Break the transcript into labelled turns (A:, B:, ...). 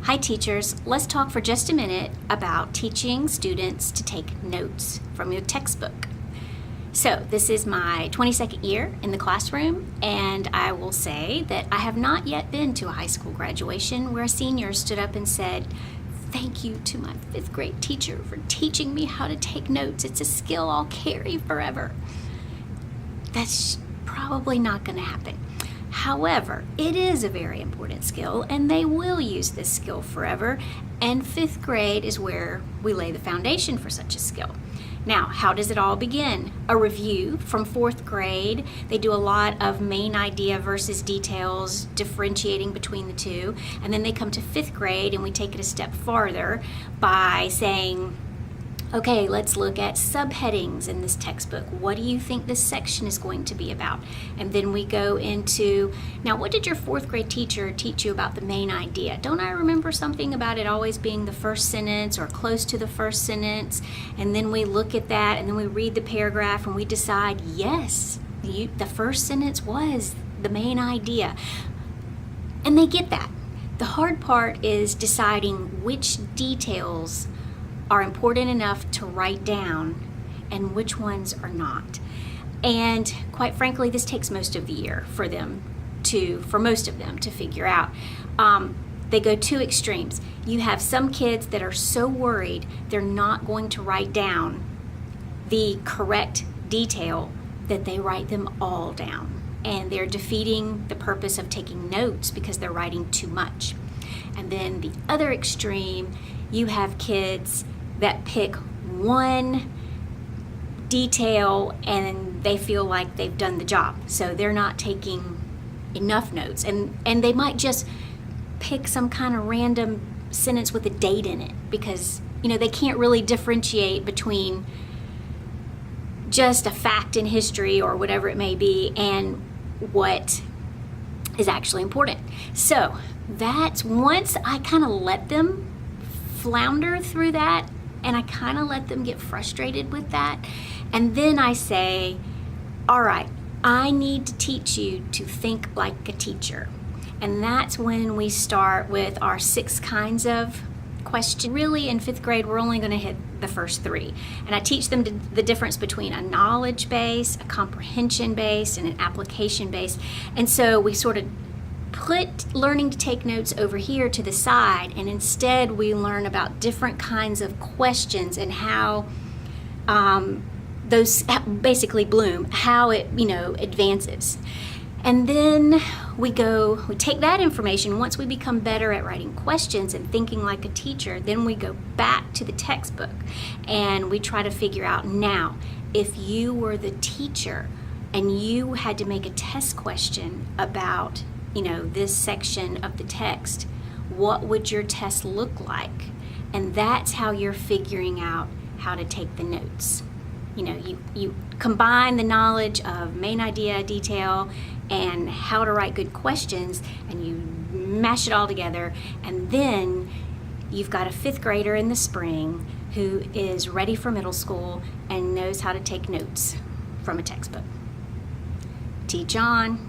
A: Hi teachers, let's talk for just a minute about teaching students to take notes from your textbook. So this is my 22nd year in the classroom, and I will say that I have not yet been to a high school graduation where a senior stood up and said, "Thank you to my 5th grade teacher for teaching me how to take notes. It's a skill I'll carry forever." That's probably not going to happen. However, it is a very important skill, and they will use this skill forever, and 5th grade is where we lay the foundation for such a skill. Now, how does it all begin? A review from 4th grade. They do a lot of main idea versus details, differentiating between the two, and then they come to 5th grade and we take it a step farther by saying, okay, let's look at subheadings in this textbook. What do you think this section is going to be about? And then we go into, now what did your 4th grade teacher teach you about the main idea? Don't I remember something about it always being the first sentence or close to the first sentence? And then we look at that and then we read the paragraph and we decide, yes, the first sentence was the main idea. And they get that. The hard part is deciding which details are important enough to write down and which ones are not. And quite frankly, this takes most of the year for most of them to figure out. They go two extremes. You have some kids that are so worried they're not going to write down the correct detail that they write them all down. And they're defeating the purpose of taking notes because they're writing too much. And then the other extreme, you have kids that pick one detail and they feel like they've done the job. So they're not taking enough notes. And they might just pick some kind of random sentence with a date in it because, they can't really differentiate between just a fact in history or whatever it may be and what is actually important. So that's once I kind of let them flounder through that, and I kind of let them get frustrated with that. And then I say, all right, I need to teach you to think like a teacher. And that's when we start with our 6 kinds of questions. Really, in 5th grade, we're only going to hit the first 3. And I teach them the difference between a knowledge base, a comprehension base, and an application base. And so we sort of put learning to take notes over here to the side, and instead we learn about different kinds of questions and how those basically bloom, how it advances. And then we take that information. Once we become better at writing questions and thinking like a teacher, then we go back to the textbook and we try to figure out, now if you were the teacher and you had to make a test question about this section of the text, what would your test look like? And that's how you're figuring out how to take the notes. You combine the knowledge of main idea, detail, and how to write good questions, and you mash it all together, and then you've got a 5th grader in the spring who is ready for middle school and knows how to take notes from a textbook. Teach on.